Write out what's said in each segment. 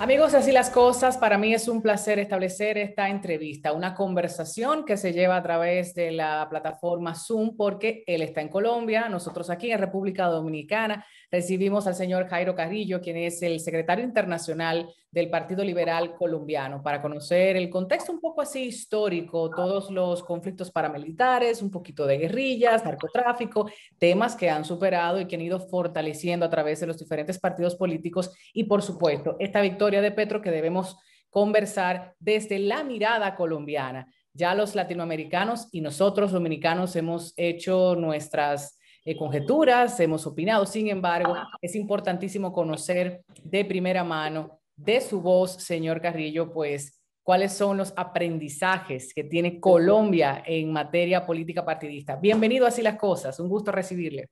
Amigos, así las cosas, para mí es un placer establecer esta entrevista, una conversación que se lleva a través de la plataforma Zoom, porque él está en Colombia, nosotros aquí en República Dominicana recibimos al señor Jairo Carrillo, quien es el secretario internacional del Partido Liberal Colombiano, para conocer el contexto un poco así histórico, todos los conflictos paramilitares, un poquito de guerrillas, narcotráfico, temas que han superado y que han ido fortaleciendo a través de los diferentes partidos políticos y, por supuesto, esta victoria de Petro que debemos conversar desde la mirada colombiana. Ya los latinoamericanos y nosotros dominicanos hemos hecho nuestras conjeturas, hemos opinado. Sin embargo, es importantísimo conocer de primera mano, de su voz, señor Carrillo, pues cuáles son los aprendizajes que tiene Colombia en materia política partidista. Bienvenido a Así las Cosas, un gusto recibirle.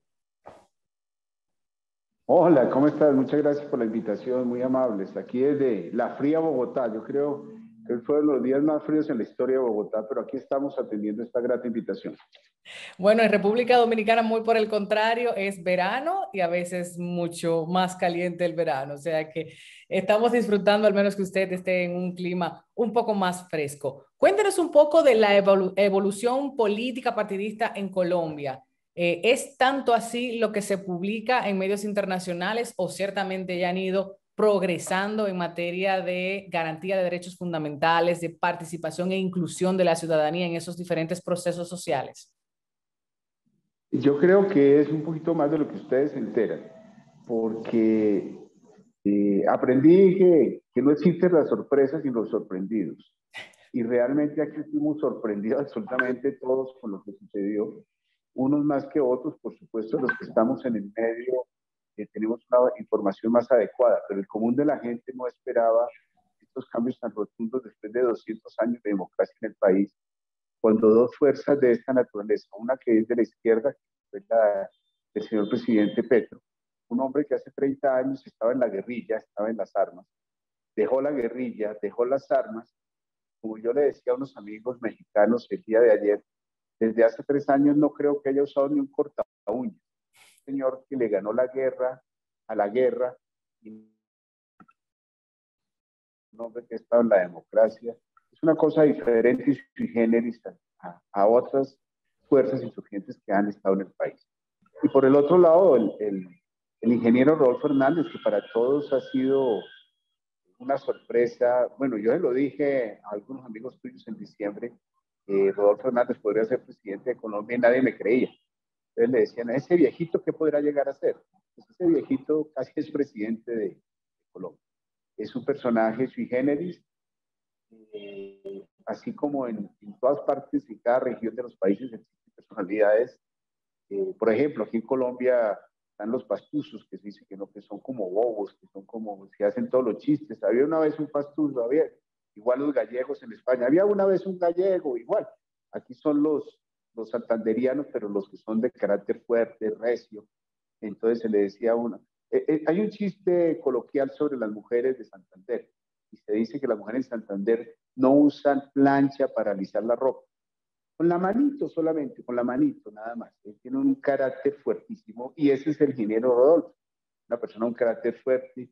Hola, ¿cómo estás? Muchas gracias por la invitación, muy amables. Aquí desde la fría Bogotá, yo creo que fue uno de los días más fríos en la historia de Bogotá, pero aquí estamos atendiendo esta grata invitación. Bueno, en República Dominicana, muy por el contrario, es verano y a veces mucho más caliente el verano. O sea que estamos disfrutando, al menos que usted esté en un clima un poco más fresco. Cuéntenos un poco de la evolución política partidista en Colombia. ¿Es tanto así lo que se publica en medios internacionales o ciertamente ya han ido progresando en materia de garantía de derechos fundamentales, de participación e inclusión de la ciudadanía en esos diferentes procesos sociales? Yo creo que es un poquito más de lo que ustedes se enteran, porque aprendí que no existen las sorpresas y los sorprendidos. Y realmente aquí fuimos sorprendidos absolutamente todos con lo que sucedió, unos más que otros, por supuesto, los que estamos en el medio tenemos una información más adecuada, pero el común de la gente no esperaba estos cambios tan rotundos después de 200 años de democracia en el país, cuando dos fuerzas de esta naturaleza, una que es de la izquierda, que es la del señor presidente Petro, un hombre que hace 30 años estaba en la guerrilla, estaba en las armas, dejó la guerrilla, dejó las armas, como yo le decía a unos amigos mexicanos el día de ayer, desde hace 3 años no creo que haya usado ni un corta uñas. Un señor que le ganó la guerra a la guerra, y un hombre que ha estado en la democracia. Es una cosa diferente y sui generis a otras fuerzas insurgentes que han estado en el país. Y por el otro lado, el ingeniero Rodolfo Hernández, que para todos ha sido una sorpresa. Bueno, yo se lo dije a algunos amigos tuyos en diciembre, Rodolfo Hernández podría ser presidente de Colombia y nadie me creía. Entonces le decían, ese viejito, ¿qué podrá llegar a ser? Pues ese viejito casi es presidente de Colombia. Es un personaje sui generis, así como en todas partes y cada región de los países existen personalidades. Por ejemplo, aquí en Colombia están los pastusos, que se dice que no, que son como bobos, que son como, que hacen todos los chistes. Había una vez un pastuso, había igual los gallegos en España, había una vez un gallego, igual. Aquí son los santanderianos, pero los que son de carácter fuerte, recio. Entonces se le decía a uno, hay un chiste coloquial sobre las mujeres de Santander, y se dice que las mujeres de Santander no usan plancha para alisar la ropa. Con la manito solamente, con la manito nada más. Él tiene un carácter fuertísimo y ese es el ingeniero Rodolfo, una persona de un carácter fuerte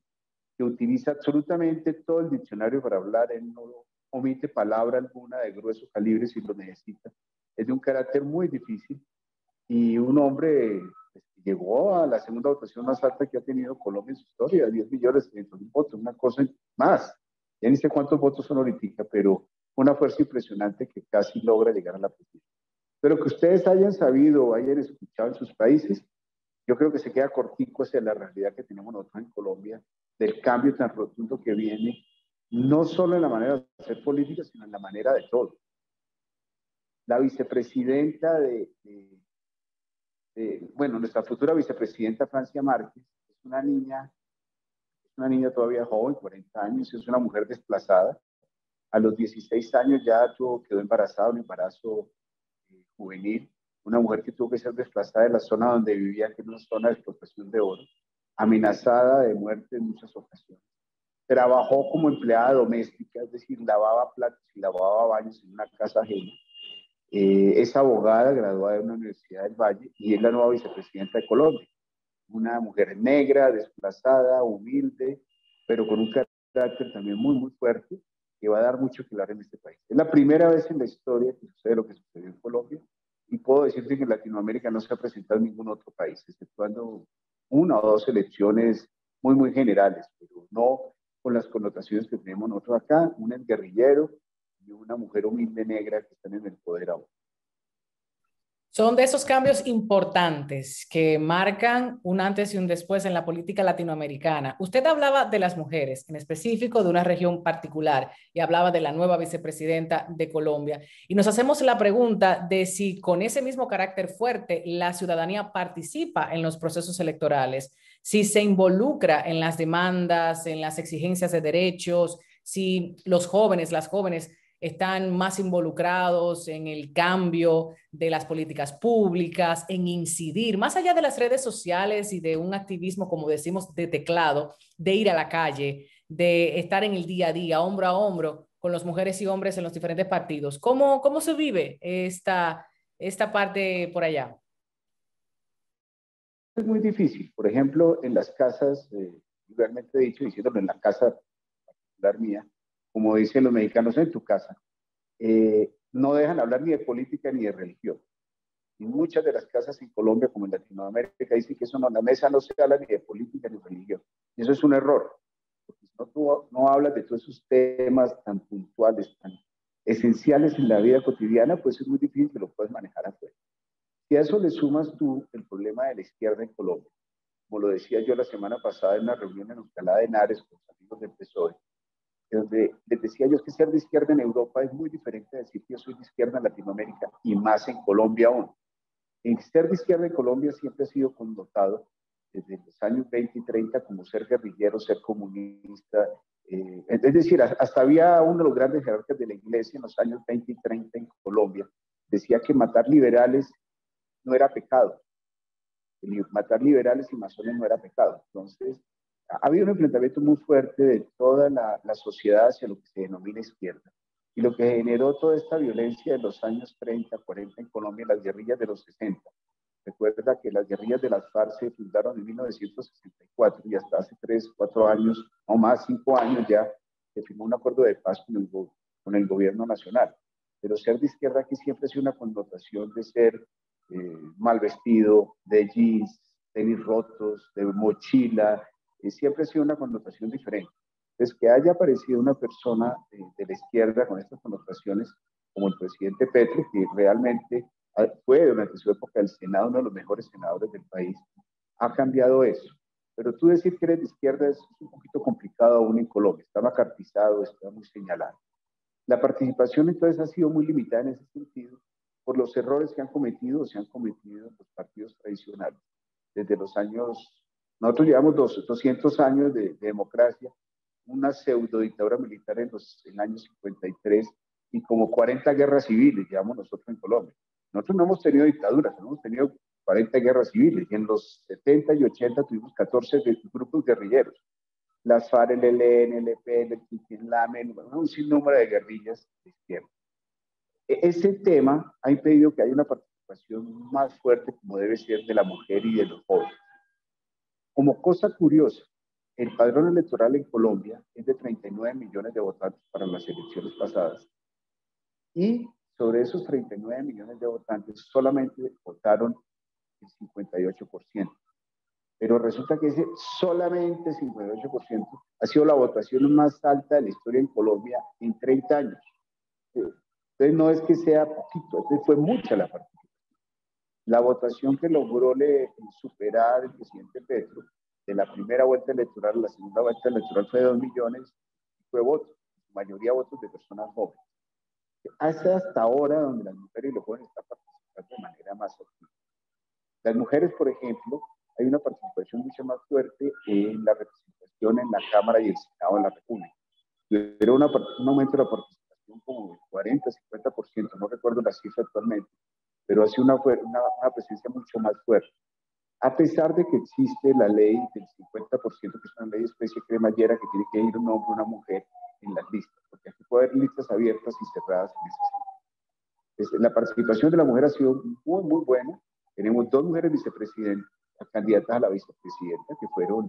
que utiliza absolutamente todo el diccionario para hablar, él no omite palabra alguna de grueso calibre si lo necesita. Es de un carácter muy difícil y un hombre pues, que llegó a la segunda votación más alta que ha tenido Colombia en su historia, 10.300.000 votos, una cosa más. Ya ni sé cuántos votos son ahorita, pero una fuerza impresionante que casi logra llegar a la presidencia. Pero que ustedes hayan sabido o hayan escuchado en sus países, yo creo que se queda cortico hacia la realidad que tenemos nosotros en Colombia, del cambio tan rotundo que viene, no solo en la manera de hacer política, sino en la manera de todo. La vicepresidenta bueno, nuestra futura vicepresidenta Francia Márquez, es una niña todavía joven, 40 años, es una mujer desplazada. A los 16 años ya quedó embarazada, un embarazo juvenil, una mujer que tuvo que ser desplazada de la zona donde vivía, que es una zona de explotación de oro, amenazada de muerte en muchas ocasiones. Trabajó como empleada doméstica, es decir, lavaba platos y lavaba baños en una casa ajena. Es abogada graduada de una Universidad del Valle y es la nueva vicepresidenta de Colombia. Una mujer negra, desplazada, humilde, pero con un carácter carácter también muy, muy fuerte, que va a dar mucho que hablar en este país. Es la primera vez en la historia que sucede lo que sucedió en Colombia, y puedo decirte que en Latinoamérica no se ha presentado en ningún otro país, exceptuando una o dos elecciones muy, muy generales, pero no con las connotaciones que tenemos nosotros acá, un guerrillero y una mujer humilde negra que están en el poder ahora. Son de esos cambios importantes que marcan un antes y un después en la política latinoamericana. Usted hablaba de las mujeres, en específico de una región particular, y hablaba de la nueva vicepresidenta de Colombia. Y nos hacemos la pregunta de si con ese mismo carácter fuerte la ciudadanía participa en los procesos electorales, si se involucra en las demandas, en las exigencias de derechos, si los jóvenes, las jóvenes están más involucrados en el cambio de las políticas públicas, en incidir, más allá de las redes sociales y de un activismo, como decimos, de teclado, de ir a la calle, de estar en el día a día, hombro a hombro, con las mujeres y hombres en los diferentes partidos. ¿Cómo se vive esta parte por allá? Es muy difícil. Por ejemplo, en las casas, realmente he dicho, diciéndolo en la casa particular mía, como dicen los mexicanos, en tu casa, no dejan hablar ni de política ni de religión. Y muchas de las casas en Colombia, como en Latinoamérica, dicen que eso no, en la mesa no se habla ni de política ni de religión. Y eso es un error, porque si no, tú no hablas de todos esos temas tan puntuales, tan esenciales en la vida cotidiana, pues es muy difícil que lo puedas manejar afuera. Si a eso le sumas tú el problema de la izquierda en Colombia, como lo decía yo la semana pasada en una reunión en Alcalá de Henares con los amigos del PSOE, donde les decía yo que ser de izquierda en Europa es muy diferente a decir que yo soy de izquierda en Latinoamérica y más en Colombia aún. El ser de izquierda en Colombia siempre ha sido connotado desde los años 20 y 30 como ser guerrillero, ser comunista. Es decir, hasta había uno de los grandes jerarcas de la iglesia en los años 20 y 30 en Colombia, decía que matar liberales no era pecado. Matar liberales y masones no era pecado. Entonces, ha habido un enfrentamiento muy fuerte de toda la sociedad hacia lo que se denomina izquierda. Y lo que generó toda esta violencia de los años 30, 40 en Colombia, las guerrillas de los 60. Recuerda que las guerrillas de las FARC se fundaron en 1964 y hasta hace 3, 4 años, o más, 5 años ya, se firmó un acuerdo de paz con el gobierno nacional. Pero ser de izquierda aquí siempre ha sido una connotación de ser mal vestido, de jeans, tenis rotos, de mochila, siempre ha sido una connotación diferente. Entonces, que haya aparecido una persona de la izquierda con estas connotaciones, como el presidente Petro, que realmente fue durante su época el Senado uno de los mejores senadores del país, ha cambiado eso. Pero tú decir que eres de izquierda es un poquito complicado aún en Colombia, está macartizado, está muy señalado. La participación entonces ha sido muy limitada en ese sentido por los errores que han cometido o se han cometido los partidos tradicionales. Desde los años, nosotros llevamos 200 años de democracia, una pseudo dictadura militar en el año 53 y como 40 guerras civiles llevamos nosotros en Colombia. Nosotros no hemos tenido dictaduras, no hemos tenido 40 guerras civiles y en los 70 y 80 tuvimos 14 grupos guerrilleros. Las FARC, el ELN, el EPL, el Titilamen, un sinnúmero de guerrillas de izquierda. Ese tema ha impedido que haya una participación más fuerte, como debe ser, de la mujer y de los jóvenes. Como cosa curiosa, el padrón electoral en Colombia es de 39 millones de votantes para las elecciones pasadas. Y sobre esos 39 millones de votantes, solamente votaron el 58%. Pero resulta que ese solamente 58% ha sido la votación más alta de la historia en Colombia en 30 años. Entonces no es que sea poquito, fue mucha la participación. La votación que logró superar el presidente Petro de la primera vuelta electoral a la segunda vuelta electoral fue de 2 millones de votos, mayoría votos de personas jóvenes. Hasta ahora donde las mujeres y los jóvenes están participando de manera más activa. Las mujeres, por ejemplo, hay una participación mucho más fuerte en la representación en la Cámara y el Senado de la República. Pero un aumento de la participación como del 40-50%, no recuerdo la cifra actualmente, pero ha sido una presencia mucho más fuerte. A pesar de que existe la ley del 50%, que es una ley de especie cremallera, que tiene que ir un hombre o una mujer en las listas, porque aquí puede haber listas abiertas y cerradas en ese sentido. La participación de la mujer ha sido muy, muy buena. Tenemos 2 mujeres vicepresidentas, candidatas a la vicepresidenta, que fueron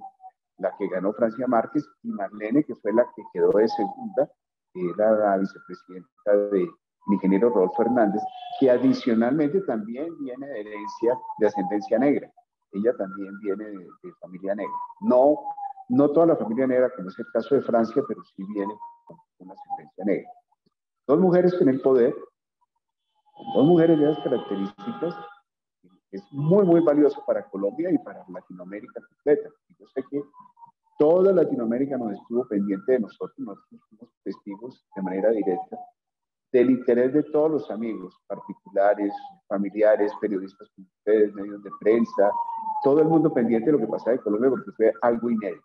la que ganó Francia Márquez, y Marlene, que fue la que quedó de segunda, que era la vicepresidenta del ingeniero Rodolfo Hernández, que adicionalmente también viene de herencia, de ascendencia negra. Ella también viene de familia negra. No, no toda la familia negra, como es el caso de Francia, pero sí viene con una ascendencia negra. Dos mujeres en el poder, dos mujeres de esas características, es muy, muy valioso para Colombia y para Latinoamérica completa. Yo sé que toda Latinoamérica nos estuvo pendiente de nosotros, nosotros fuimos testigos de manera directa del interés de todos los amigos, particulares, familiares, periodistas como ustedes, medios de prensa, todo el mundo pendiente de lo que pasaba en Colombia porque fue algo inédito.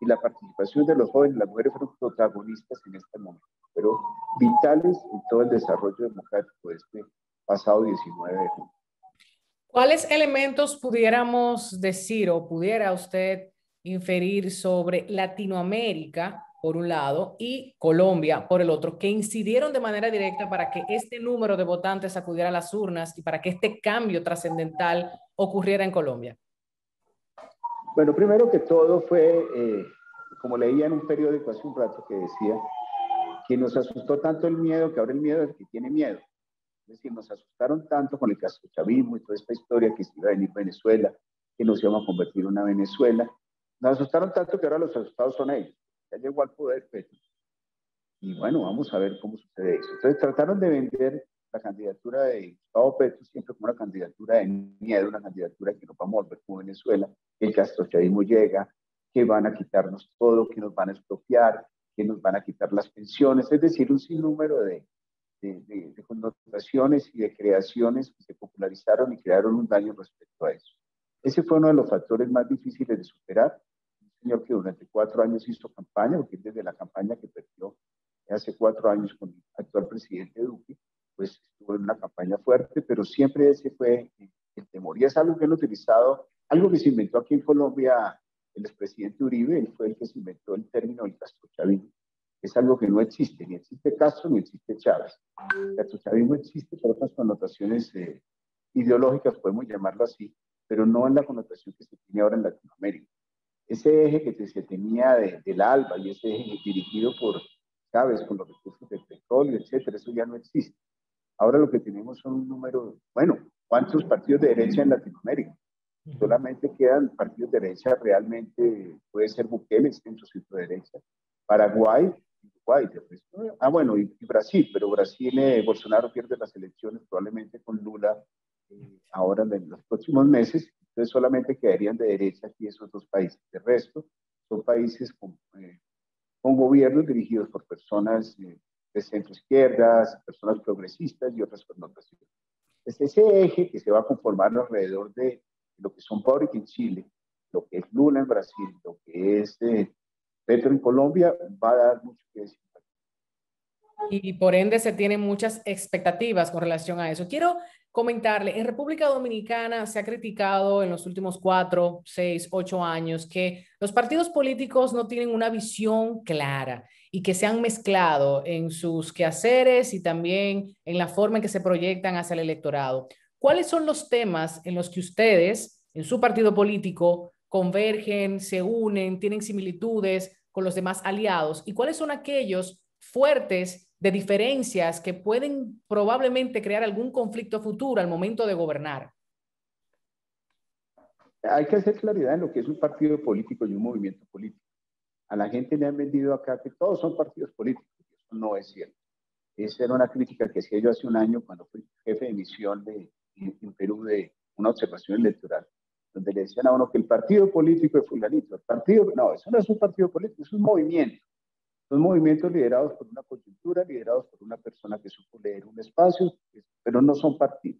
Y la participación de los jóvenes, las mujeres fueron protagonistas en este momento, pero vitales en todo el desarrollo democrático de este pasado 19 de junio. ¿Cuáles elementos pudiéramos decir o pudiera usted inferir sobre Latinoamérica, por un lado, y Colombia, por el otro, que incidieron de manera directa para que este número de votantes acudiera a las urnas y para que este cambio trascendental ocurriera en Colombia? Bueno, primero que todo fue, como leía en un periódico hace un rato que decía, que nos asustó tanto el miedo que ahora el miedo es el que tiene miedo. Es decir, nos asustaron tanto con el castrochavismo y toda esta historia que se iba a venir Venezuela, que nos íbamos a convertir en una Venezuela. Nos asustaron tanto que ahora los asustados son ellos. Ya llegó al poder Petro. Y bueno, vamos a ver cómo sucede eso. Entonces trataron de vender la candidatura de Gustavo Petro siempre como una candidatura de miedo, una candidatura que nos vamos a volver como Venezuela, que el castrochavismo llega, que van a quitarnos todo, que nos van a expropiar, que nos van a quitar las pensiones, es decir, un sinnúmero de connotaciones y de creaciones que se popularizaron y crearon un daño respecto a eso. Ese fue uno de los factores más difíciles de superar. Un señor que durante 4 años hizo campaña, porque desde la campaña que perdió hace 4 años con el actual presidente Duque, pues estuvo en una campaña fuerte, pero siempre ese fue el temor. Y es algo que han utilizado, algo que se inventó aquí en Colombia el expresidente Uribe, él fue el que se inventó el término del castrochavismo. Es algo que no existe, ni existe Castro ni existe Chávez. El castrochavismo existe por otras connotaciones ideológicas, podemos llamarlo así, pero no en la connotación que se tiene ahora en Latinoamérica. Ese eje que se tenía del ALBA y ese eje dirigido por Chávez con los recursos del petróleo, etcétera, eso ya no existe. Ahora lo que tenemos son un número, bueno, ¿cuántos partidos de derecha en Latinoamérica? Solamente quedan partidos de derecha realmente, puede ser Bukele, centro derecha, Paraguay, Uruguay, bueno, y Brasil, pero Brasil, Bolsonaro pierde las elecciones probablemente con Lula ahora en los próximos meses, entonces solamente quedarían de derecha aquí esos dos países. De resto, son países con gobiernos dirigidos por personas de centro izquierdas, personas progresistas y otras connotaciones. Es ese eje que se va a conformar alrededor de lo que son Boric en Chile, lo que es Lula en Brasil, lo que es Petro en Colombia, va a dar mucho que decir. Y por ende se tienen muchas expectativas con relación a eso. Quiero comentarle, en República Dominicana se ha criticado en los últimos 4, 6, 8 años que los partidos políticos no tienen una visión clara y que se han mezclado en sus quehaceres y también en la forma en que se proyectan hacia el electorado. ¿Cuáles son los temas en los que ustedes, en su partido político, convergen, se unen, tienen similitudes con los demás aliados? ¿Y cuáles son aquellos fuertes de diferencias que pueden probablemente crear algún conflicto futuro al momento de gobernar? Hay que hacer claridad en lo que es un partido político y un movimiento político. A la gente le han vendido acá que todos son partidos políticos. Eso no es cierto. Esa era una crítica que hacía yo hace un año cuando fui jefe de misión en Perú de una observación electoral, donde le decían a uno que el partido político es fulanito. El partido, no, eso no es un partido político, es un movimiento. Son movimientos liderados por una coyuntura, liderados por una persona que supo leer un espacio, pero no son partidos.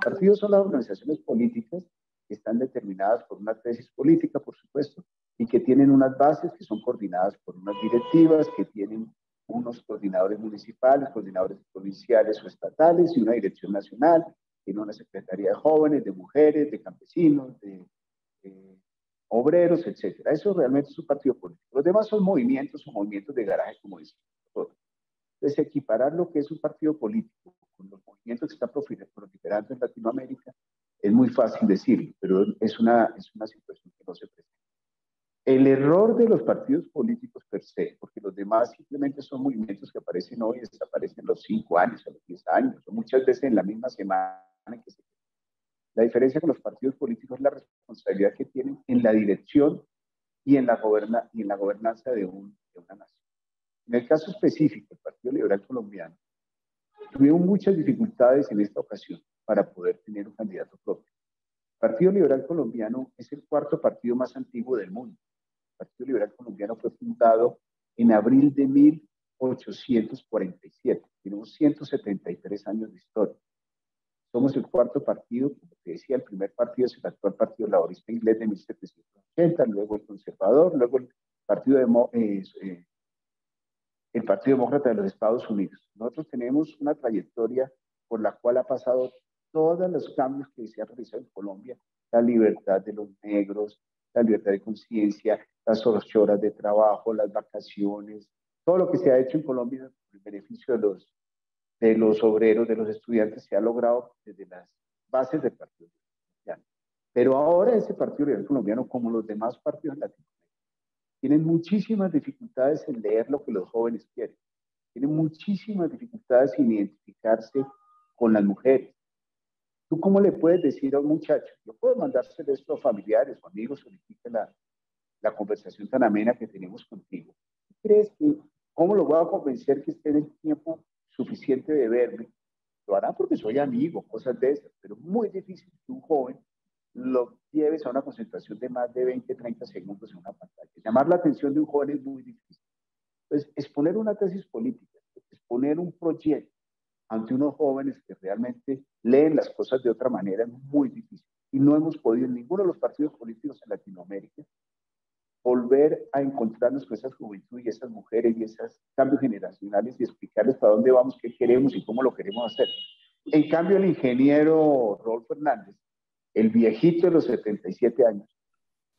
Partidos son las organizaciones políticas que están determinadas por una tesis política, por supuesto, y que tienen unas bases que son coordinadas por unas directivas, que tienen unos coordinadores municipales, coordinadores provinciales o estatales y una dirección nacional, tiene una secretaría de jóvenes, de mujeres, de campesinos, de obreros, etcétera. Eso realmente es un partido político. Los demás son movimientos de garaje, como dicen todos. Entonces, equiparar lo que es un partido político con los movimientos que están proliferando en Latinoamérica es muy fácil decirlo, pero es una situación que no se presenta. El error de los partidos políticos per se, porque los demás simplemente son movimientos que aparecen hoy y desaparecen a los 5 años, a los 10 años, o muchas veces en la misma semana en que se... La diferencia con los partidos políticos es la responsabilidad que tienen en la dirección y en la gobernanza de una nación. En el caso específico, el Partido Liberal Colombiano tuvieron muchas dificultades en esta ocasión para poder tener un candidato propio. El Partido Liberal Colombiano es el cuarto partido más antiguo del mundo. El Partido Liberal Colombiano fue fundado en abril de 1847. Tenemos 173 años de historia. Somos el cuarto partido, como te decía, el primer partido es el actual Partido Laborista Inglés de 1780, luego el Conservador, luego el Partido Demócrata de los Estados Unidos. Nosotros tenemos una trayectoria por la cual ha pasado todos los cambios que se han realizado en Colombia, la libertad de los negros, la libertad de conciencia, las 8 horas de trabajo, las vacaciones, todo lo que se ha hecho en Colombia en beneficio de los obreros, de los estudiantes, se ha logrado desde las bases del Partido Colombiano. Pero ahora ese Partido Liberal Colombiano, como los demás partidos latinoamericanos, tienen muchísimas dificultades en leer lo que los jóvenes quieren. Tienen muchísimas dificultades en identificarse con las mujeres. ¿Tú cómo le puedes decir a un muchacho? Yo puedo mandárselo esto a familiares o amigos, solicita la conversación tan amena que tenemos contigo. ¿Tú crees que cómo lo voy a convencer que esté en el tiempo suficiente de verme? Lo harán porque soy amigo, cosas de esas, pero es muy difícil que un joven lo lleves a una concentración de más de 20, 30 segundos en una pantalla. Llamar la atención de un joven es muy difícil. Entonces, exponer una tesis política, exponer un proyecto ante unos jóvenes que realmente leen las cosas de otra manera es muy difícil. Y no hemos podido en ninguno de los partidos políticos en Latinoamérica volver a encontrarnos con esas juventudes y esas mujeres y esos cambios generacionales y explicarles para dónde vamos, qué queremos y cómo lo queremos hacer. En cambio, el ingeniero Rodolfo Hernández, el viejito de los 77 años,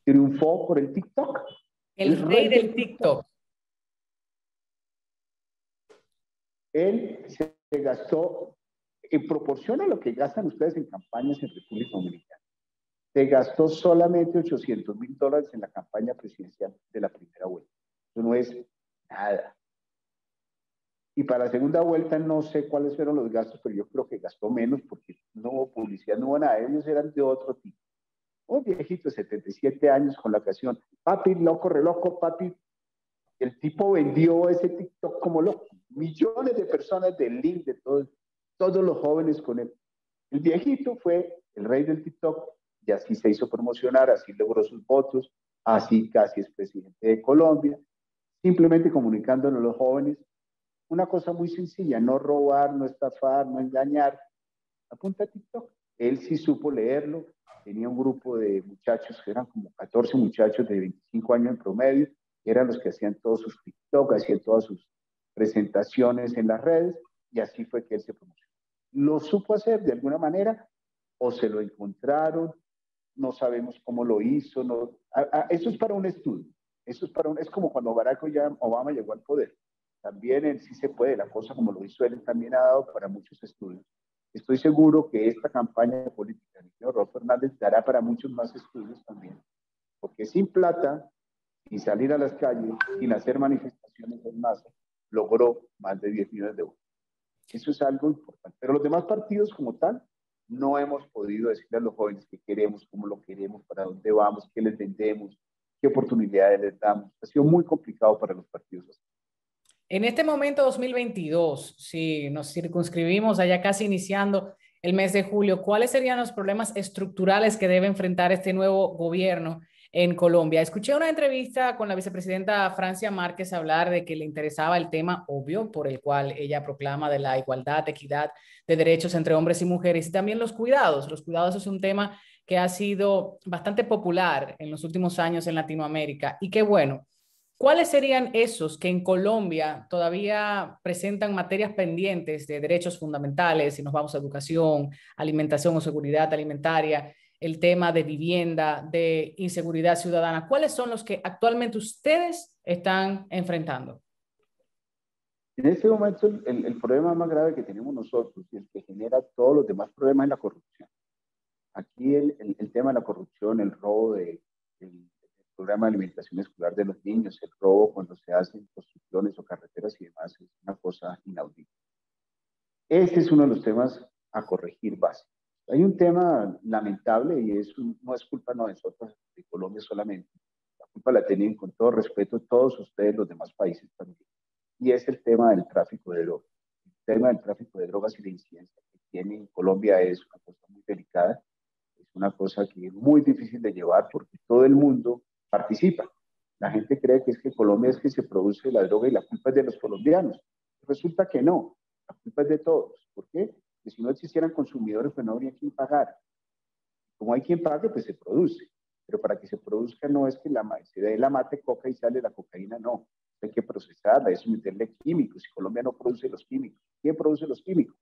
triunfó por el TikTok. El rey del TikTok. Él se gastó, en proporción a lo que gastan ustedes en campañas en República Dominicana, se gastó solamente $800,000 en la campaña presidencial de la primera vuelta. Eso no es nada. Y para la segunda vuelta no sé cuáles fueron los gastos, pero yo creo que gastó menos porque no hubo publicidad, no hubo nada. Ellos eran de otro tipo. Un viejito de 77 años con la canción, papi, loco, reloco, papi. El tipo vendió ese TikTok como loco. Millones de personas del link de todos los jóvenes con él. El viejito fue el rey del TikTok y así se hizo promocionar, así logró sus votos, así casi es presidente de Colombia, simplemente comunicándole a los jóvenes una cosa muy sencilla, no robar, no estafar, no engañar. Apunta a TikTok. Él sí supo leerlo, tenía un grupo de muchachos, que eran como 14 muchachos de 25 años en promedio, que eran los que hacían todos sus TikTok, hacían todas sus presentaciones en las redes, y así fue que él se promocionó. Lo supo hacer de alguna manera, o se lo encontraron, no sabemos cómo lo hizo, no, eso es para un estudio, eso es como cuando Barack Obama llegó al poder. También él sí se puede, la cosa como lo hizo él también ha dado para muchos estudios. Estoy seguro que esta campaña política del señor Rodolfo Hernández dará para muchos más estudios también, porque sin plata, sin salir a las calles, sin hacer manifestaciones en masa, logró más de 10 millones de votos. Eso es algo importante. Pero los demás partidos como tal, no hemos podido decirle a los jóvenes qué queremos, cómo lo queremos, para dónde vamos, qué les vendemos, qué oportunidades les damos. Ha sido muy complicado para los partidos. En este momento 2022, si nos circunscribimos allá casi iniciando el mes de julio, ¿cuáles serían los problemas estructurales que debe enfrentar este nuevo gobierno en Colombia? Escuché una entrevista con la vicepresidenta Francia Márquez hablar de que le interesaba el tema obvio por el cual ella proclama de la igualdad, equidad de derechos entre hombres y mujeres y también los cuidados. Los cuidados es un tema que ha sido bastante popular en los últimos años en Latinoamérica y qué bueno. ¿Cuáles serían esos que en Colombia todavía presentan materias pendientes de derechos fundamentales, si nos vamos a educación, alimentación o seguridad alimentaria, el tema de vivienda, de inseguridad ciudadana? ¿Cuáles son los que actualmente ustedes están enfrentando? En este momento el problema más grave que tenemos nosotros y el que genera todos los demás problemas es la corrupción. Aquí el tema de la corrupción, el robo del programa de alimentación escolar de los niños, el robo cuando se hacen construcciones o carreteras y demás, es una cosa inaudita. Este es uno de los temas a corregir básicos. Hay un tema lamentable y no es culpa no de nosotros, de Colombia solamente. La culpa la tienen, con todo respeto, todos ustedes, los demás países también. Y es el tema del tráfico de drogas. El tema del tráfico de drogas y la incidencia que tiene en Colombia es una cosa muy delicada. Es una cosa que es muy difícil de llevar porque todo el mundo participa. La gente cree que es que Colombia es que se produce la droga y la culpa es de los colombianos. Resulta que no, la culpa es de todos. ¿Por qué? Porque si no existieran consumidores, pues no habría quien pagar. Como hay quien pague, pues se produce. Pero para que se produzca no es que se dé la mate coca y sale la cocaína, no. Hay que procesarla, es meterle químicos. Y Colombia no produce los químicos. ¿Quién produce los químicos?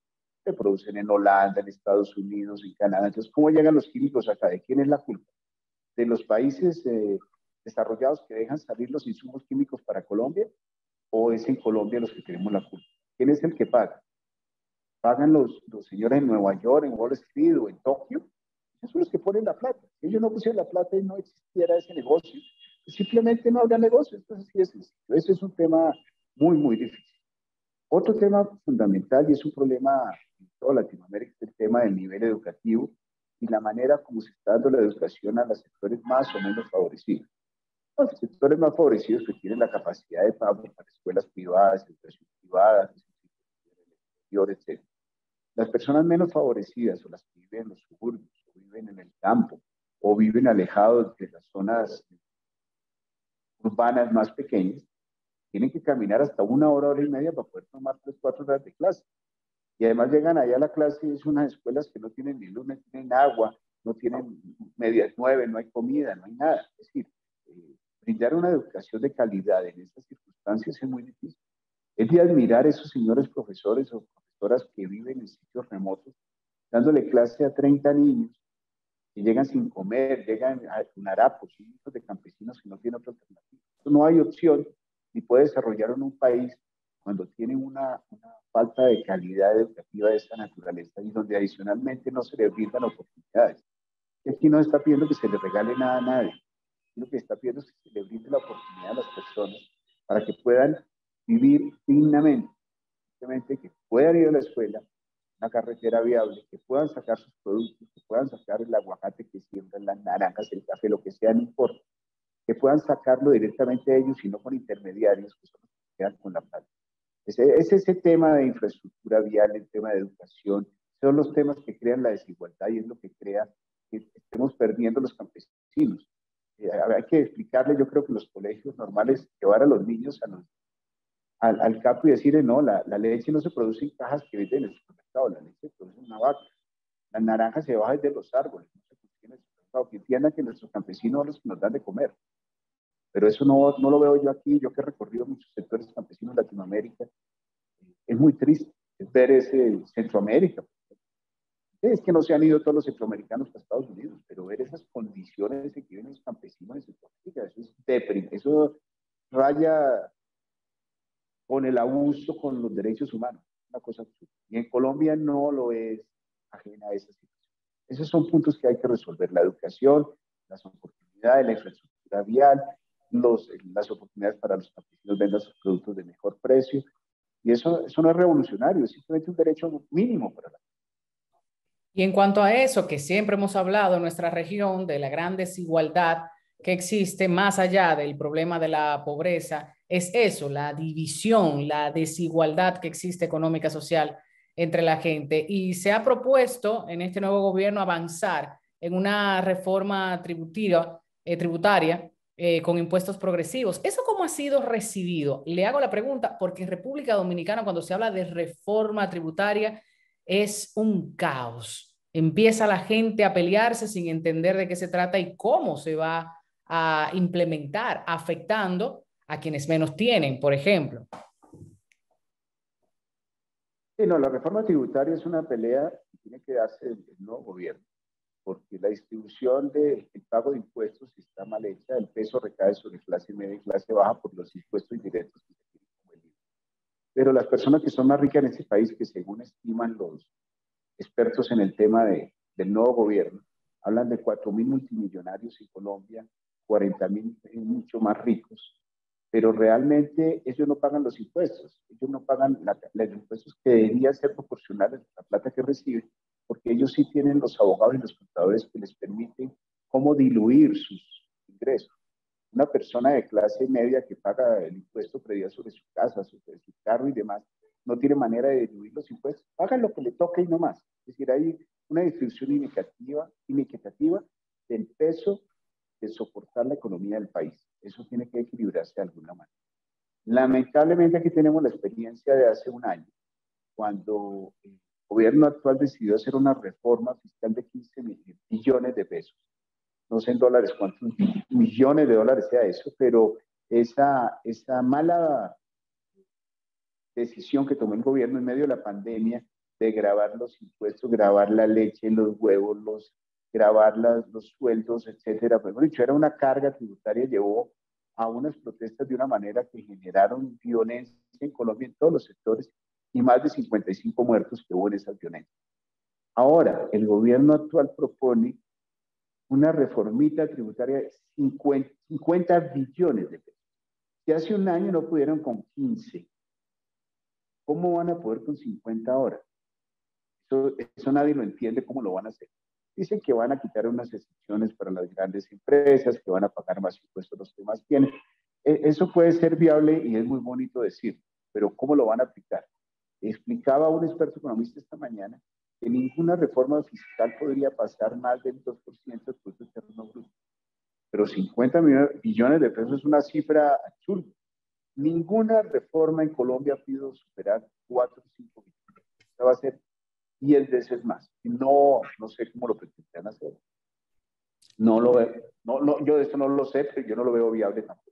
Se producen en Holanda, en Estados Unidos, en Canadá. Entonces, ¿cómo llegan los químicos acá? ¿De quién es la culpa? ¿De los países desarrollados que dejan salir los insumos químicos para Colombia? ¿O es en Colombia los que tenemos la culpa? ¿Quién es el que paga? ¿Pagan los señores en Nueva York, en Wall Street o en Tokio? Esos son los que ponen la plata. Si ellos no pusieran la plata y no existiera ese negocio, pues simplemente no habría negocio. Entonces, sí es sencillo. Ese es un tema muy, muy difícil. Otro tema fundamental, y es un problema en toda Latinoamérica, es el tema del nivel educativo y la manera como se está dando la educación a los sectores más o menos favorecidos. Los sectores más favorecidos que tienen la capacidad de pago para escuelas privadas, educación privada, etc. Las personas menos favorecidas o las que viven en los suburbios, o viven en el campo, o viven alejados de las zonas urbanas más pequeñas, tienen que caminar hasta 1 hora, 1 hora y media para poder tomar 3, 4 horas de clase. Y además llegan allá a la clase y es unas escuelas que no tienen ni luz, no tienen agua, no tienen medias nueve, no hay comida, no hay nada. Es decir, brindar una educación de calidad en estas circunstancias es muy difícil. Es de admirar a esos señores profesores o profesoras que viven en sitios remotos, dándole clase a 30 niños que llegan sin comer, llegan con harapos, hijos de campesinos que no tienen otra alternativa. No hay opción ni puede desarrollar en un país cuando tienen una falta de calidad educativa de esta naturaleza y donde adicionalmente no se les brindan oportunidades. Aquí no está pidiendo que se le regale nada a nadie. Lo que está pidiendo es que se le brinde la oportunidad a las personas para que puedan vivir dignamente, simplemente que puedan ir a la escuela, una carretera viable, que puedan sacar sus productos, que puedan sacar el aguacate que siembran, las naranjas, el café, lo que sea, no importa, que puedan sacarlo directamente a ellos y no con intermediarios que son los que quedan con la plata. Ese tema de infraestructura vial, el tema de educación, son los temas que crean la desigualdad y es lo que crea que estemos perdiendo los campesinos. Hay que explicarle, yo creo que los colegios normales, llevar a los niños al campo y decirle, no, la leche no se produce en cajas que venden en el supermercado, la leche se produce en una vaca. Las naranjas se bajan de los árboles, no se produce en el supermercado. Que entiendan que nuestros campesinos son los que nos dan de comer. Pero eso no lo veo yo aquí, yo que he recorrido muchos sectores campesinos de Latinoamérica. Es muy triste ver ese Centroamérica. Es que no se han ido todos los centroamericanos a Estados Unidos, pero ver esas condiciones que viven los campesinos en Centroamérica, eso es deprimente, eso raya con el abuso con los derechos humanos, una cosa absurda. Y en Colombia no lo es ajena a esa situación. Esos son puntos que hay que resolver, la educación, las oportunidades, la infraestructura vial, las oportunidades para los campesinos vender sus productos de mejor precio. Y eso no es revolucionario, es simplemente un derecho mínimo para la. Y en cuanto a eso, que siempre hemos hablado en nuestra región de la gran desigualdad que existe más allá del problema de la pobreza, es eso, la división, la desigualdad que existe económica, social entre la gente. Y se ha propuesto en este nuevo gobierno avanzar en una reforma tributaria con impuestos progresivos. ¿Eso cómo ha sido recibido? Le hago la pregunta porque en República Dominicana, cuando se habla de reforma tributaria, es un caos. Empieza la gente a pelearse sin entender de qué se trata y cómo se va a implementar, afectando a quienes menos tienen, por ejemplo. Sí, no, la reforma tributaria es una pelea que tiene que darse el nuevo gobierno, porque la distribución del pago de impuestos está mal hecha, el peso recae sobre clase media y clase baja por los impuestos indirectos que se tienen como el IVA. Pero las personas que son más ricas en este país, que según estiman los expertos en el tema del nuevo gobierno, hablan de 4.000 multimillonarios en Colombia 40.000 mucho más ricos, pero realmente ellos no pagan los impuestos, ellos no pagan los impuestos que deberían ser proporcionales a la plata que reciben, porque ellos sí tienen los abogados y los contadores que les permiten cómo diluir sus ingresos. Una persona de clase media que paga el impuesto predial sobre su casa, sobre su carro y demás, no tiene manera de diluir los impuestos, paga lo que le toca y no más. Es decir, hay una distribución inequitativa del peso de soportar la economía del país. Eso tiene que equilibrarse de alguna manera. Lamentablemente aquí tenemos la experiencia de hace un año, cuando el gobierno actual decidió hacer una reforma fiscal de 15 billones de pesos. No sé en dólares cuántos millones de dólares sea eso, pero esa mala decisión que tomó el gobierno en medio de la pandemia de gravar los impuestos, gravar la leche, los huevos, grabar los sueldos, etcétera. Pues, bueno, dicho, era una carga tributaria, llevó a unas protestas de una manera que generaron violencia en Colombia en todos los sectores y más de 55 muertos que hubo en esas violencias. Ahora, el gobierno actual propone una reformita tributaria de 50 billones de pesos. Si hace un año no pudieron con 15, ¿cómo van a poder con 50 ahora? Eso nadie lo entiende cómo lo van a hacer. Dicen que van a quitar unas excepciones para las grandes empresas, que van a pagar más impuestos los que más tienen. Eso puede ser viable y es muy bonito decir, pero ¿cómo lo van a aplicar? Explicaba un experto economista esta mañana que ninguna reforma fiscal podría pasar más del 2% del Producto Interno Bruto. Pero 50 billones de pesos es una cifra absurda. Ninguna reforma en Colombia ha podido superar 4 o 5 billones. Esta va a ser 10 veces más. No sé cómo lo pretenden hacer. No lo veo. Yo de esto no lo sé, pero yo no lo veo viable tampoco.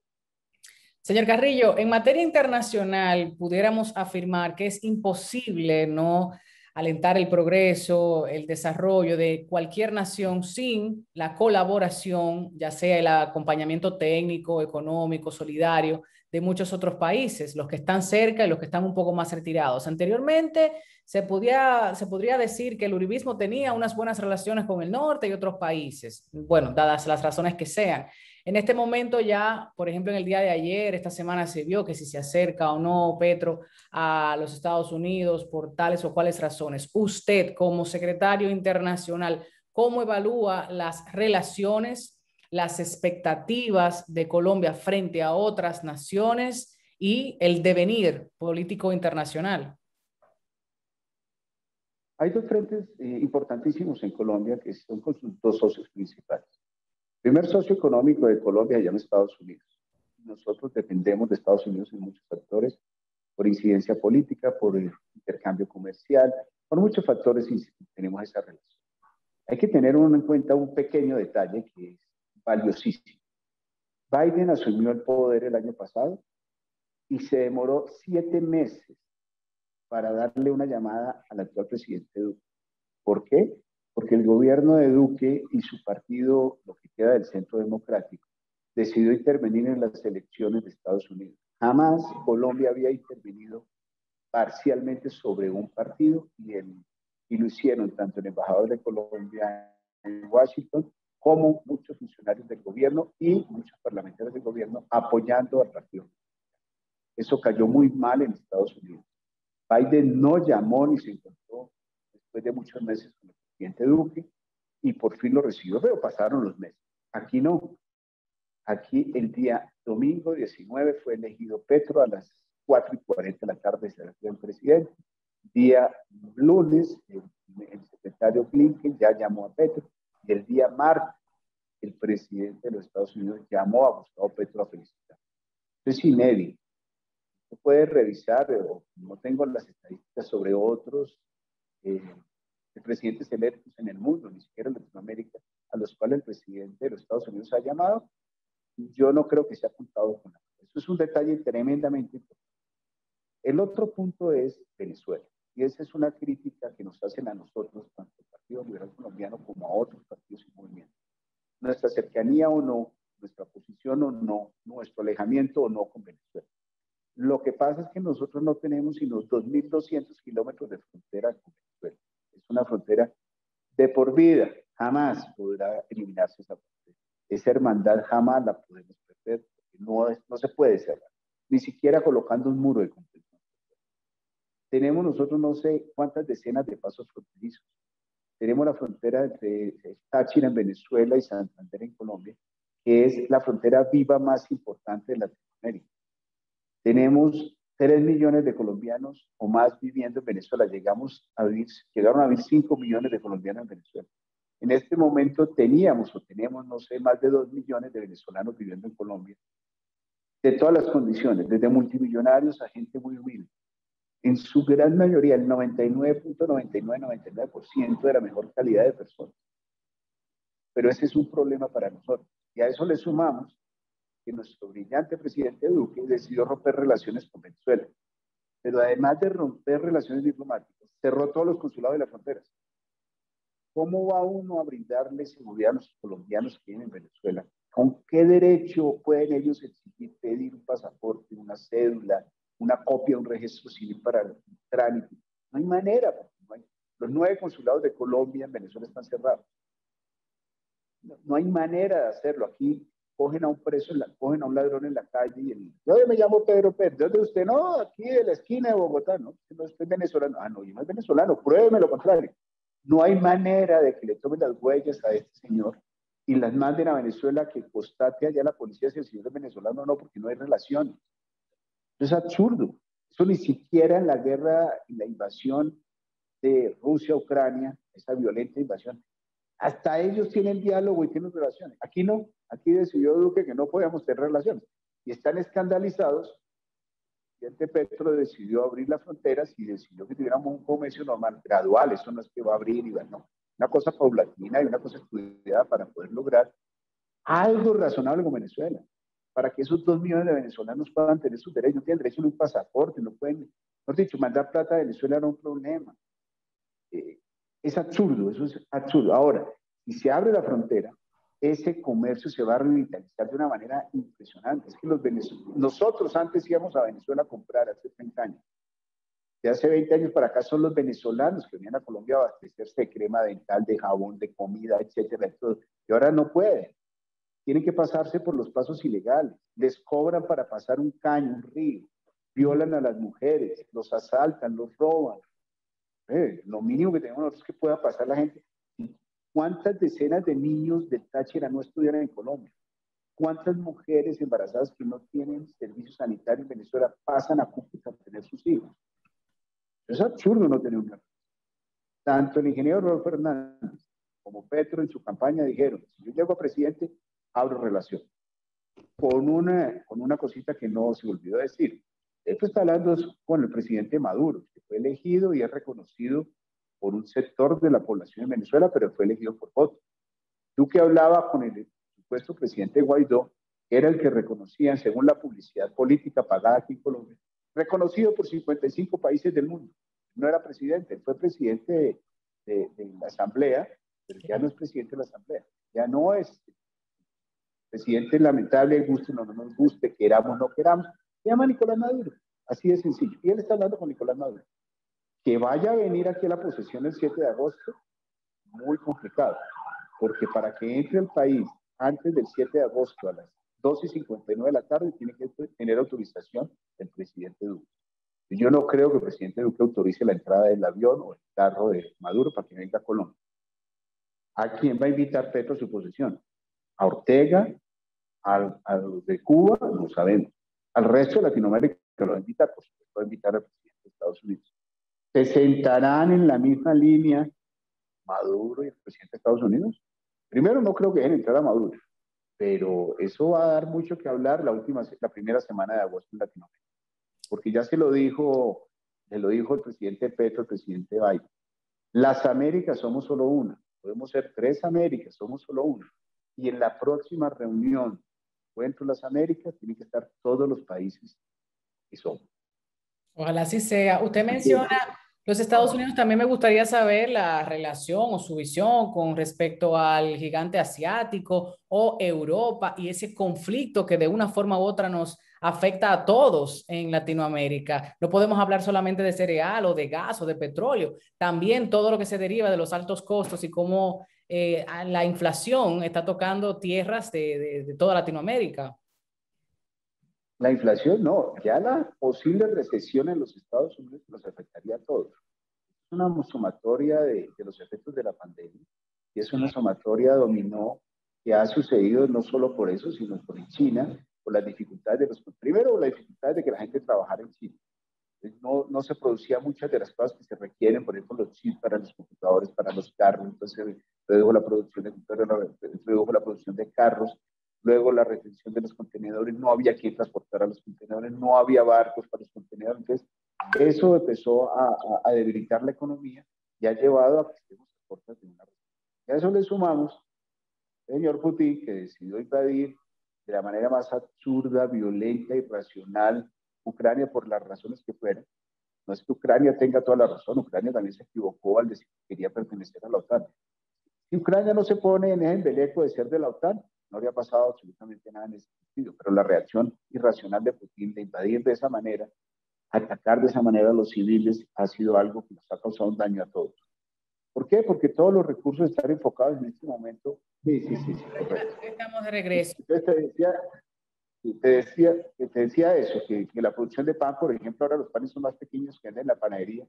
Señor Carrillo, en materia internacional, pudiéramos afirmar que es imposible no alentar el progreso, el desarrollo de cualquier nación sin la colaboración, ya sea el acompañamiento técnico, económico, solidario de muchos otros países, los que están cerca y los que están un poco más retirados. Anteriormente se podría decir que el uribismo tenía unas buenas relaciones con el norte y otros países, bueno, dadas las razones que sean. En este momento ya, por ejemplo, en el día de ayer, esta semana se vio que si se acerca o no Petro a los Estados Unidos por tales o cuales razones. Usted, como secretario internacional, ¿cómo evalúa las relaciones, las expectativas de Colombia frente a otras naciones y el devenir político internacional? Hay dos frentes importantísimos en Colombia que son con sus dos socios principales. El primer socio económico de Colombia se llama Estados Unidos. Nosotros dependemos de Estados Unidos en muchos factores, por incidencia política, por el intercambio comercial, por muchos factores y tenemos esa relación. Hay que tener en cuenta un pequeño detalle que es valiosísimo. Biden asumió el poder el año pasado y se demoró 7 meses para darle una llamada al actual presidente Duque. ¿Por qué? Porque el gobierno de Duque y su partido, lo que queda del Centro Democrático, decidió intervenir en las elecciones de Estados Unidos. Jamás Colombia había intervenido parcialmente sobre un partido y lo hicieron tanto el embajador de Colombia en Washington como muchos funcionarios del gobierno y muchos parlamentarios del gobierno apoyando al partido. Eso cayó muy mal en Estados Unidos. Biden no llamó ni se encontró después de muchos meses con el presidente Duque y por fin lo recibió, pero pasaron los meses. Aquí no. Aquí el día domingo 19 fue elegido Petro a las 4:40 de la tarde, se elegía el presidente. Día lunes, el secretario Blinken ya llamó a Petro y el día martes el presidente de los Estados Unidos llamó a Gustavo Petro a felicitar. Esto es inédito. Usted puede revisar, no tengo las estadísticas sobre otros presidentes electos en el mundo, ni siquiera en Latinoamérica, a los cuales el presidente de los Estados Unidos ha llamado. Yo no creo que se ha contado con nada. Eso es un detalle tremendamente importante. El otro punto es Venezuela. Y esa es una crítica que nos hacen a nosotros, tanto el Partido Liberal Colombiano como a otros partidos y movimientos. Nuestra cercanía o no, nuestra posición o no, nuestro alejamiento o no con Venezuela. Lo que pasa es que nosotros no tenemos sino 2.200 kilómetros de frontera con Venezuela. Es una frontera de por vida. Jamás podrá eliminarse esa frontera. esa hermandad jamás la podemos perder, no se puede cerrar, ni siquiera colocando un muro de contención. Tenemos nosotros no sé cuántas decenas de pasos fronterizos. Tenemos la frontera entre Táchira en Venezuela y Santander en Colombia, que es la frontera viva más importante de Latinoamérica. Tenemos 3 millones de colombianos o más viviendo en Venezuela. Llegaron a vivir 5 millones de colombianos en Venezuela. En este momento teníamos o tenemos, no sé, más de 2 millones de venezolanos viviendo en Colombia, de todas las condiciones, desde multimillonarios a gente muy humilde. En su gran mayoría, el 99.99% de la mejor calidad de personas. Pero ese es un problema para nosotros. Y a eso le sumamos que nuestro brillante presidente Duque decidió romper relaciones con Venezuela. Pero además de romper relaciones diplomáticas, cerró todos los consulados de las fronteras. ¿Cómo va uno a brindarle seguridad a los colombianos que viven en Venezuela? ¿Con qué derecho pueden ellos exigir pedir un pasaporte, una cédula, una copia de un registro civil para el trámite? No hay manera. Los 9 consulados de Colombia en Venezuela están cerrados. No hay manera de hacerlo. Aquí cogen a un preso, cogen a un ladrón en la calle y yo me llamo Pedro Pérez. ¿De dónde usted? No, aquí de la esquina de Bogotá. No, no estoy venezolano. Ah, no, yo no es venezolano. Pruébeme lo contrario. No hay manera de que le tomen las huellas a este señor y las manden a Venezuela, que constate allá la policía si el señor es venezolano o no, porque no hay relación. Eso es absurdo. Eso ni siquiera en la guerra y la invasión de Rusia a Ucrania, esa violenta invasión, hasta ellos tienen diálogo y tienen relaciones. Aquí no. Aquí decidió Duque que no podíamos tener relaciones. Y están escandalizados. El presidente Petro decidió abrir las fronteras y decidió que tuviéramos un comercio normal, gradual. Eso no es que va a abrir y va, no. Una cosa paulatina y una cosa estudiada para poder lograr algo razonable con Venezuela, para que esos 2 millones de venezolanos puedan tener sus derechos. No tienen derecho a un pasaporte, no pueden, no dicho, mandar plata a Venezuela era un problema. Es absurdo, eso es absurdo. Ahora, si se abre la frontera, ese comercio se va a revitalizar de una manera impresionante. Es que nosotros antes íbamos a Venezuela a comprar hace 30 años. De hace 20 años para acá son los venezolanos que venían a Colombia a abastecerse de crema dental, de jabón, de comida, etcétera, todo. Y ahora no pueden. Tienen que pasarse por los pasos ilegales. Les cobran para pasar un caño, un río. Violan a las mujeres, los asaltan, los roban. Lo mínimo que tenemos nosotros es que pueda pasar la gente. ¿Cuántas decenas de niños del Táchira no estudian en Colombia? ¿Cuántas mujeres embarazadas que no tienen servicio sanitario en Venezuela pasan a Cúcuta a tener sus hijos? Es absurdo no tener una. Tanto el ingeniero Rodolfo Hernández como Petro en su campaña dijeron: si yo llego a presidente, abro relación. Con una cosita que no se olvidó decir. Esto está hablando con el presidente Maduro, que fue elegido y es reconocido por un sector de la población en Venezuela, pero fue elegido por otro. Duque hablaba con el supuesto presidente Guaidó, que era el que reconocían, según la publicidad política pagada aquí en Colombia, reconocido por 55 países del mundo. No era presidente, fue presidente de la Asamblea, pero ya no es presidente de la Asamblea, ya no es presidente. Lamentable, guste o no nos guste, queramos o no queramos, se llama Nicolás Maduro, así de sencillo. Y él está hablando con Nicolás Maduro. Que vaya a venir aquí a la posesión el 7 de agosto, muy complicado, porque para que entre al país antes del 7 de agosto a las 2:59 de la tarde tiene que tener autorización del presidente Duque. Yo no creo que el presidente Duque autorice la entrada del avión o el carro de Maduro para que venga a Colombia. ¿A quién va a invitar Petro a su posesión? ¿A Ortega? ¿A los de Cuba? No sabemos. Al resto de Latinoamérica lo va a invitar, por supuesto, va a invitar al presidente de Estados Unidos. ¿Se sentarán en la misma línea Maduro y el presidente de Estados Unidos? Primero, no creo que dejen entrar a Maduro, pero eso va a dar mucho que hablar la primera semana de agosto en Latinoamérica, porque ya se lo dijo el presidente Petro, el presidente Biden. Las Américas somos solo una, podemos ser 3 Américas, somos solo una. Y en la próxima reunión, Encuentro las Américas, tienen que estar todos los países que somos. Ojalá así sea. Usted menciona los Estados Unidos, también me gustaría saber la relación o su visión con respecto al gigante asiático o Europa y ese conflicto que de una forma u otra nos afecta a todos en Latinoamérica. No podemos hablar solamente de cereal o de gas o de petróleo, también todo lo que se deriva de los altos costos y cómo la inflación está tocando tierras de toda Latinoamérica. La inflación no, ya la posible recesión en los Estados Unidos nos afectaría a todos. Es una sumatoria de los efectos de la pandemia y es una sumatoria dominó que ha sucedido no solo por eso, sino por China, por las dificultades de los... Primero, la dificultad de que la gente trabajara en China. No se producían muchas de las cosas que se requieren, por ejemplo, los chips para los computadores, para los carros, entonces redujo la producción de carros, luego la retención de los contenedores, no había quien transportara los contenedores, no había barcos para los contenedores, entonces eso empezó a debilitar la economía y ha llevado a que estemos a puertas de una recesión. A eso le sumamos el señor Putin, que decidió invadir de la manera más absurda, violenta y racional Ucrania por las razones que fueran. No es que Ucrania tenga toda la razón, Ucrania también se equivocó al decir que quería pertenecer a la OTAN. Si Ucrania no se pone en ese embeleco de ser de la OTAN, no habría pasado absolutamente nada en ese sentido, pero la reacción irracional de Putin de invadir de esa manera, atacar de esa manera a los civiles, ha sido algo que nos ha causado un daño a todos. ¿Por qué? Porque todos los recursos están enfocados en este momento. Sí, correcto. Estamos de regreso. Entonces te decía eso, que la producción de pan, por ejemplo, ahora los panes son más pequeños que en la panadería,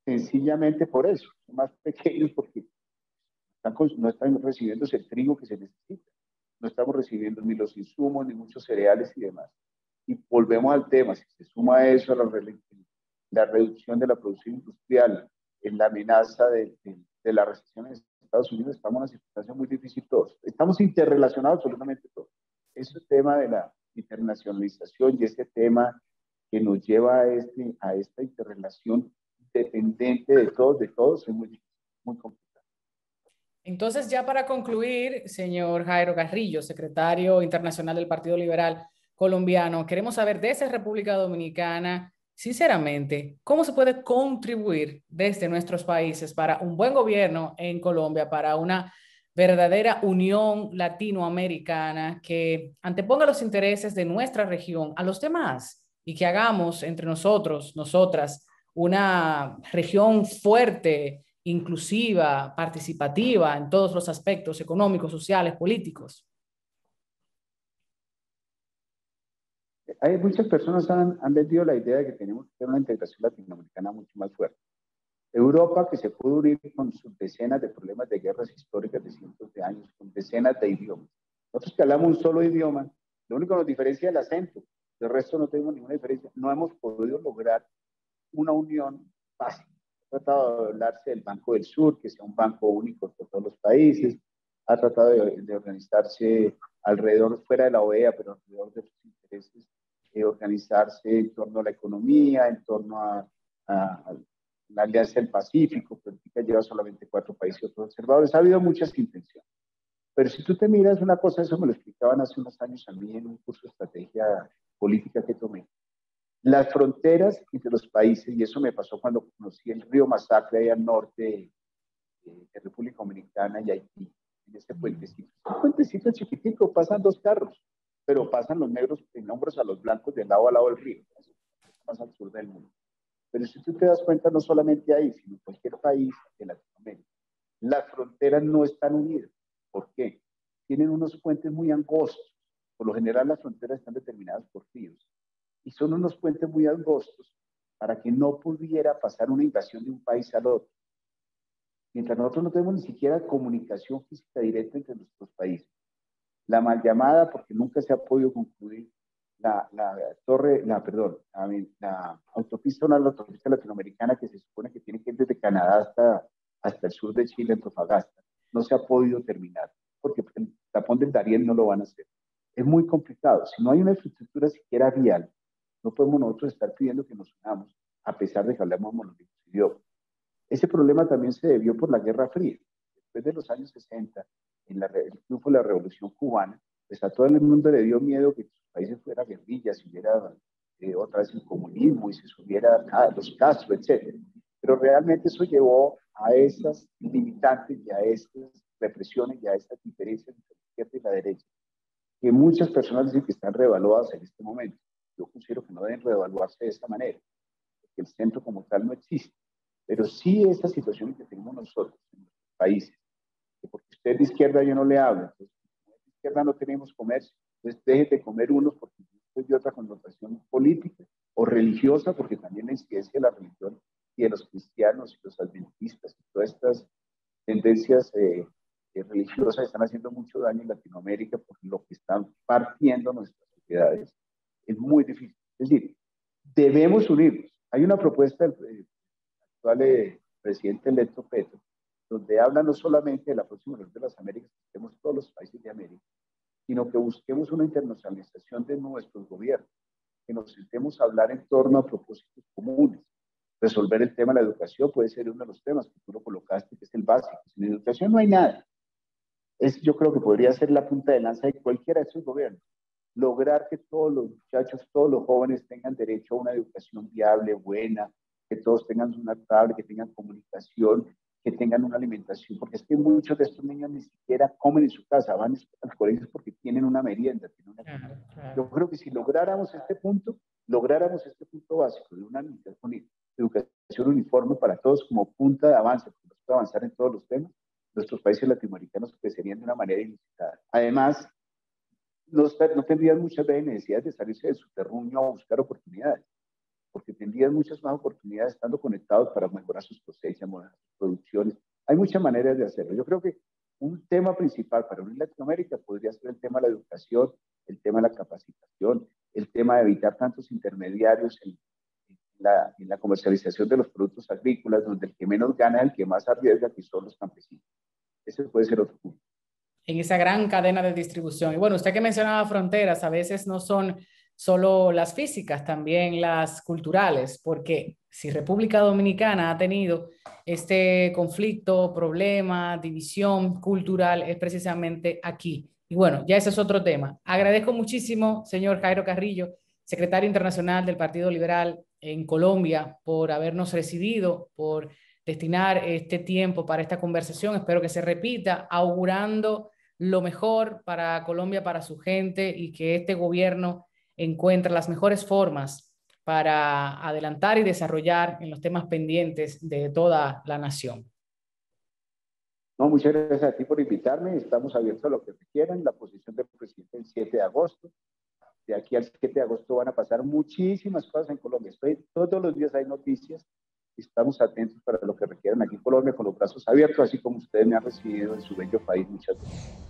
sencillamente por eso, son más pequeños porque no están recibiendo el trigo que se necesita, no estamos recibiendo ni los insumos, ni muchos cereales y demás. Y volvemos al tema, si se suma a eso a la reducción de la producción industrial, en la amenaza de la recesión en Estados Unidos, estamos en una circunstancia muy difícil todos. Estamos interrelacionados absolutamente todos. Ese tema de la internacionalización y ese tema que nos lleva a esta interrelación dependiente de todos, es muy difícil, muy complicado. Entonces, ya para concluir, señor Jairo Carrillo, secretario internacional del Partido Liberal Colombiano, queremos saber desde República Dominicana, sinceramente, ¿cómo se puede contribuir desde nuestros países para un buen gobierno en Colombia, para una verdadera unión latinoamericana que anteponga los intereses de nuestra región a los demás y que hagamos entre nosotros, nosotras, una región fuerte, inclusiva, participativa en todos los aspectos económicos, sociales, políticos? Hay muchas personas han vendido la idea de que tenemos que tener una integración latinoamericana mucho más fuerte. Europa, que se pudo unir con sus decenas de problemas de guerras históricas de cientos de años, con decenas de idiomas. Nosotros que hablamos un solo idioma, lo único que nos diferencia es el acento, del resto no tenemos ninguna diferencia. No hemos podido lograr una unión fácil. Ha tratado de hablarse del Banco del Sur, que sea un banco único por todos los países, ha tratado de organizarse alrededor, fuera de la OEA, pero alrededor de sus intereses, organizarse en torno a la economía, en torno a la Alianza del Pacífico, política lleva solamente 4 países y otros observadores. Ha habido muchas intenciones. Pero si tú te miras una cosa, eso me lo explicaban hace unos años a mí en un curso de estrategia política que tomé. Las fronteras entre los países, y eso me pasó cuando conocí el río Masacre allá al norte de República Dominicana y Haití, en este puentecito. Un puentecito chiquitico, pasan 2 carros, pero pasan los negros en hombros a los blancos de lado a lado del río. Es más al sur del mundo. Pero si tú te das cuenta, no solamente ahí, sino en cualquier país de Latinoamérica, las fronteras no están unidas. ¿Por qué? Tienen unos puentes muy angostos. Por lo general, las fronteras están determinadas por ríos. Y son unos puentes muy angostos para que no pudiera pasar una invasión de un país al otro. Mientras nosotros no tenemos ni siquiera comunicación física directa entre nuestros países. La mal llamada, porque nunca se ha podido concluir, la autopista latinoamericana que se supone que tiene que ir desde Canadá hasta el sur de Chile, Antofagasta, no se ha podido terminar, porque el tapón del Darién no lo van a hacer. Es muy complicado. Si no hay una infraestructura siquiera vial, no podemos nosotros estar pidiendo que nos unamos, a pesar de que hablamos monolingües idiomas. Ese problema también se debió por la Guerra Fría. Después de los años 60, en el triunfo de la Revolución Cubana, pues a todo el mundo le dio miedo que sus países fuera guerrilla, si hubiera otra vez el comunismo y se subiera los Castro, etc. Pero realmente eso llevó a esas limitantes y a estas represiones y a estas diferencias entre la izquierda y la derecha, que muchas personas dicen que están reevaluadas en este momento. Yo considero que no deben reevaluarse de esta manera, porque el centro como tal no existe. Pero sí esta situación que tenemos nosotros en nuestros países, que porque usted es de izquierda yo no le hablo, entonces como es de izquierda no tenemos comercio, entonces deje de comer unos porque yo soy de otra connotación política o religiosa, porque también la incidencia de la religión y de los cristianos y los adventistas y todas estas tendencias religiosas están haciendo mucho daño en Latinoamérica por lo que están partiendo nuestras sociedades. Es muy difícil. Es decir, debemos unirnos. Hay una propuesta del actual presidente electo Petro, donde habla no solamente de la próxima reunión de las Américas, que estemos todos los países de América, sino que busquemos una internacionalización de nuestros gobiernos, que nos sentemos a hablar en torno a propósitos comunes. Resolver el tema de la educación puede ser uno de los temas que tú lo colocaste, que es el básico. Sin educación no hay nada. Yo creo que podría ser la punta de lanza de cualquiera de esos gobiernos. Lograr que todos los muchachos, todos los jóvenes tengan derecho a una educación viable, buena, que todos tengan una tablet, que tengan comunicación, que tengan una alimentación, porque es que muchos de estos niños ni siquiera comen en su casa, van al colegio porque tienen una merienda, tienen una... Claro. Yo creo que si lográramos este punto básico de una educación uniforme para todos como punta de avance, porque nos puede avanzar en todos los temas, nuestros países latinoamericanos crecerían de una manera ilimitada. Además, no tendrían muchas veces necesidad de salirse de su terruño a buscar oportunidades, porque tendrían muchas más oportunidades estando conectados para mejorar sus cosechas, mejorar sus producciones. Hay muchas maneras de hacerlo. Yo creo que un tema principal para unir Latinoamérica podría ser el tema de la educación, el tema de la capacitación, el tema de evitar tantos intermediarios en la comercialización de los productos agrícolas, donde el que menos gana es el que más arriesga, que son los campesinos. Ese puede ser otro punto. En esa gran cadena de distribución. Y bueno, usted que mencionaba fronteras, a veces no son solo las físicas, también las culturales, porque si República Dominicana ha tenido este conflicto, problema, división cultural, es precisamente aquí. Y bueno, ya ese es otro tema. Agradezco muchísimo, señor Jairo Carrillo, secretario internacional del Partido Liberal en Colombia, por habernos recibido, por destinar este tiempo para esta conversación. Espero que se repita, augurando lo mejor para Colombia, para su gente, y que este gobierno encuentre las mejores formas para adelantar y desarrollar en los temas pendientes de toda la nación. No, muchas gracias a ti por invitarme. Estamos abiertos a lo que quieran. La posición del presidente el 7 de agosto. De aquí al 7 de agosto van a pasar muchísimas cosas en Colombia. Todos los días hay noticias. Estamos atentos para lo que requieran aquí en Colombia con los brazos abiertos, así como ustedes me han recibido en su bello país. Muchas gracias.